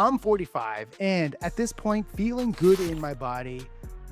I'm 45 and at this point feeling good in my body,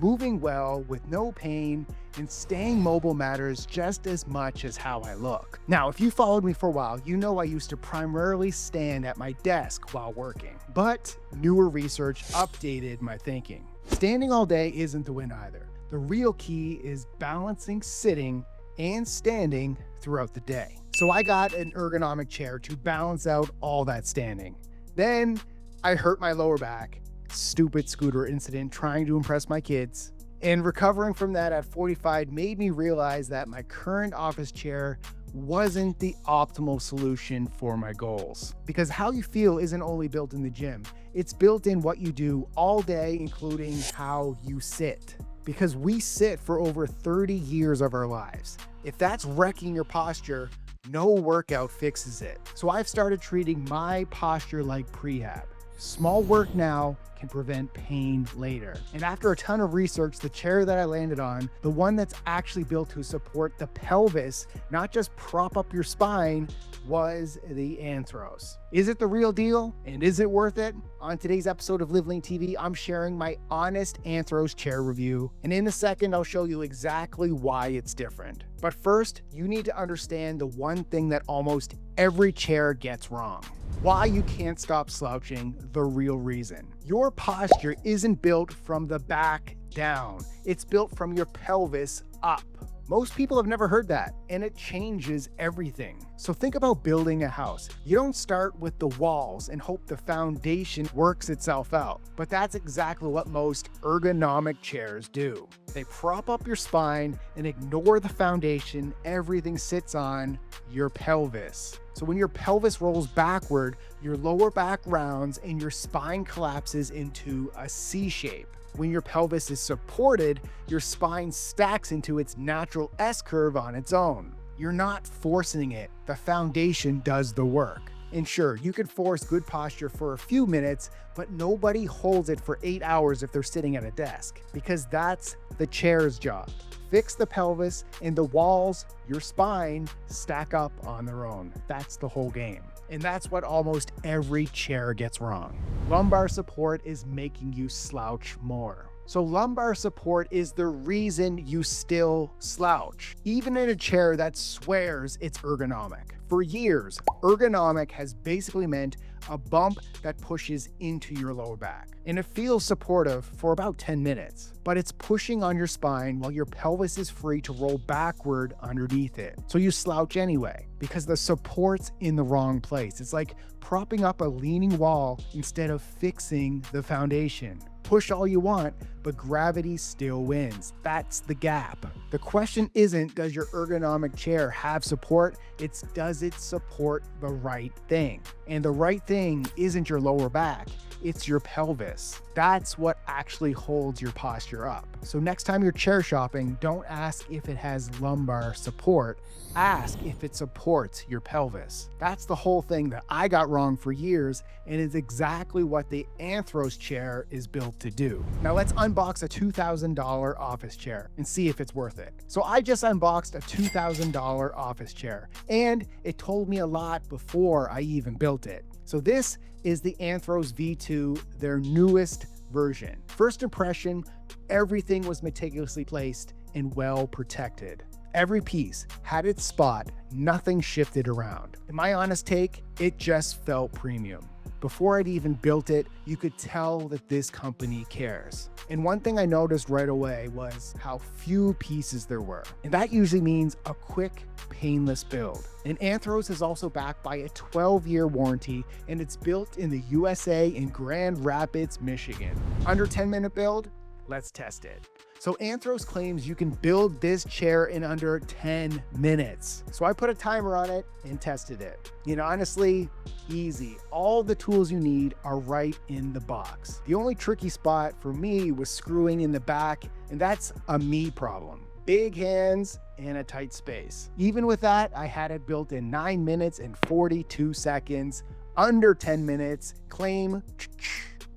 moving well with no pain, and staying mobile matters just as much as how I look. Now, if you followed me for a while, you know I used to primarily stand at my desk while working, but newer research updated my thinking. Standing all day isn't the win either. The real key is balancing sitting and standing throughout the day. So I got an ergonomic chair to balance out all that standing. Then I hurt my lower back, stupid scooter incident trying to impress my kids. And recovering from that at 45 made me realize that my current office chair wasn't the optimal solution for my goals. Because how you feel isn't only built in the gym, it's built in what you do all day, including how you sit. Because we sit for over 30 years of our lives. If that's wrecking your posture, no workout fixes it. So I've started treating my posture like prehab. Small work now can prevent pain later. And after a ton of research, the chair that I landed on, the one that's actually built to support the pelvis, not just prop up your spine, was the Anthros. Is it the real deal? And is it worth it? On today's episode of Live Lean TV, I'm sharing my honest Anthros chair review. And in a second, I'll show you exactly why it's different. But first, you need to understand the one thing that almost every chair gets wrong. Why you can't stop slouching, the real reason. Your posture isn't built from the back down. It's built from your pelvis up. Most people have never heard that, and it changes everything. So think about building a house. You don't start with the walls and hope the foundation works itself out, but that's exactly what most ergonomic chairs do. They prop up your spine and ignore the foundation everything sits on, your pelvis. So when your pelvis rolls backward, your lower back rounds and your spine collapses into a C shape. When your pelvis is supported, your spine stacks into its natural S curve on its own. You're not forcing it. The foundation does the work. And sure, you can force good posture for a few minutes, but nobody holds it for 8 hours if they're sitting at a desk, because that's the chair's job. Fix the pelvis and the walls, your spine, stack up on their own. That's the whole game. And that's what almost every chair gets wrong. Lumbar support is making you slouch more. So lumbar support is the reason you still slouch, even in a chair that swears it's ergonomic. For years, ergonomic has basically meant a bump that pushes into your lower back. And it feels supportive for about 10 minutes, but it's pushing on your spine while your pelvis is free to roll backward underneath it. So you slouch anyway, because the support's in the wrong place. It's like propping up a leaning wall instead of fixing the foundation. Push all you want, but gravity still wins. That's the gap. The question isn't, does your ergonomic chair have support? It's, does it support the right thing? And the right thing isn't your lower back, it's your pelvis. That's what actually holds your posture up. So next time you're chair shopping, don't ask if it has lumbar support. Ask if it supports your pelvis. That's the whole thing that I got wrong for years, and is exactly what the Anthros chair is built to do. Now let's unbox a $2,000 office chair and see if it's worth it. So I just unboxed a $2,000 office chair, and it told me a lot before I even built it. So this is the Anthros V2, their newest version. First impression, everything was meticulously placed and well protected. Every piece had its spot, nothing shifted around. In my honest take, it just felt premium. Before I'd even built it, you could tell that this company cares. And one thing I noticed right away was how few pieces there were. And that usually means a quick, painless build. And Anthros is also backed by a 12-year warranty, and it's built in the USA in Grand Rapids, Michigan. Under 10-minute build? Let's test it. So Anthros claims you can build this chair in under 10 minutes. So I put a timer on it and tested it. You know, honestly, easy. All the tools you need are right in the box. The only tricky spot for me was screwing in the back, and that's a me problem. Big hands and a tight space. Even with that, I had it built in 9 minutes and 42 seconds, under 10 minutes, claim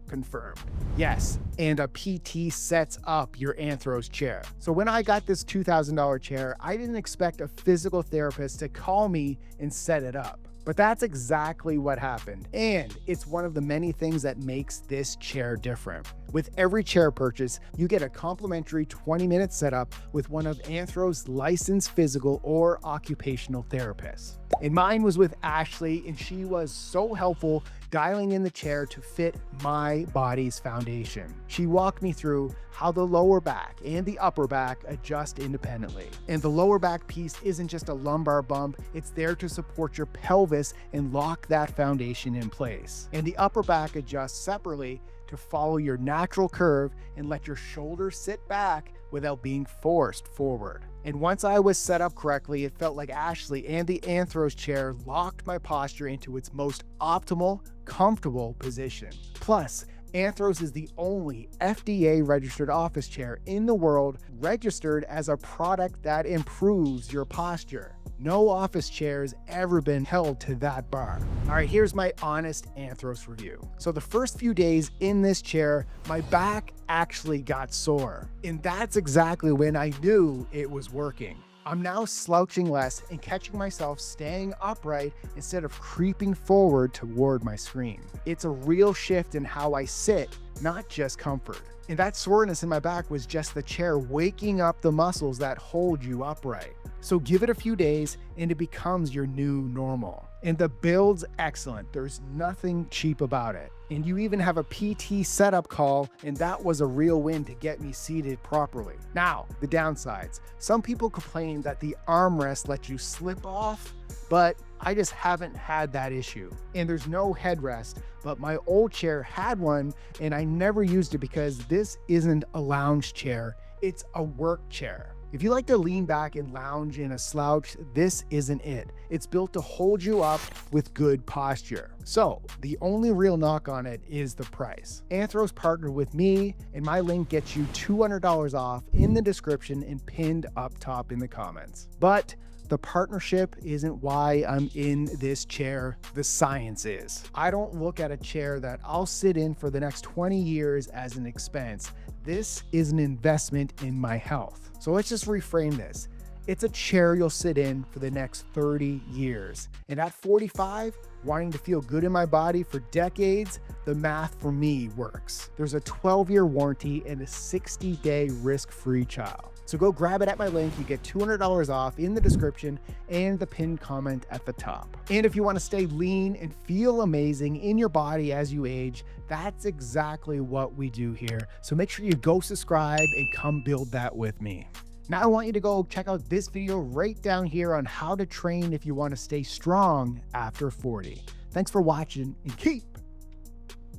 confirmed. Yes, and a PT sets up your Anthros chair. So when I got this $2,000 chair, I didn't expect a physical therapist to call me and set it up. But that's exactly what happened. And it's one of the many things that makes this chair different. With every chair purchase, you get a complimentary 20-minute setup with one of Anthros' licensed physical or occupational therapists. And mine was with Ashley, and she was so helpful dialing in the chair to fit my body's foundation. She walked me through how the lower back and the upper back adjust independently. And the lower back piece isn't just a lumbar bump, it's there to support your pelvis and lock that foundation in place. And the upper back adjusts separately to follow your natural curve and let your shoulders sit back without being forced forward. And once I was set up correctly, it felt like Ashley and the Anthros chair locked my posture into its most optimal, comfortable position. Plus, Anthros is the only FDA registered office chair in the world registered as a product that improves your posture. No office chair has ever been held to that bar. All right, here's my honest Anthros review. So the first few days in this chair, my back actually got sore. And that's exactly when I knew it was working. I'm now slouching less and catching myself staying upright instead of creeping forward toward my screen. It's a real shift in how I sit, not just comfort. And that soreness in my back was just the chair waking up the muscles that hold you upright. So give it a few days and it becomes your new normal. And the build's excellent. There's nothing cheap about it. And you even have a PT setup call, and that was a real win to get me seated properly. Now, the downsides. Some people complain that the armrest lets you slip off, but I just haven't had that issue. And there's no headrest, but my old chair had one and I never used it because this isn't a lounge chair, it's a work chair. If you like to lean back and lounge in a slouch, this isn't it. It's built to hold you up with good posture. So the only real knock on it is the price. Anthros partnered with me, and my link gets you $200 off in the description and pinned up top in the comments. But the partnership isn't why I'm in this chair, the science is. I don't look at a chair that I'll sit in for the next 20 years as an expense. This is an investment in my health. So let's just reframe this. It's a chair you'll sit in for the next 30 years. And at 45, wanting to feel good in my body for decades, the math for me works. There's a 12-year warranty and a 60-day risk-free trial. So go grab it at my link. You get $200 off in the description and the pinned comment at the top. And if you want to stay lean and feel amazing in your body as you age, that's exactly what we do here. So make sure you go subscribe and come build that with me. Now I want you to go check out this video right down here on how to train if you want to stay strong after 40. Thanks for watching and keep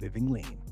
living lean.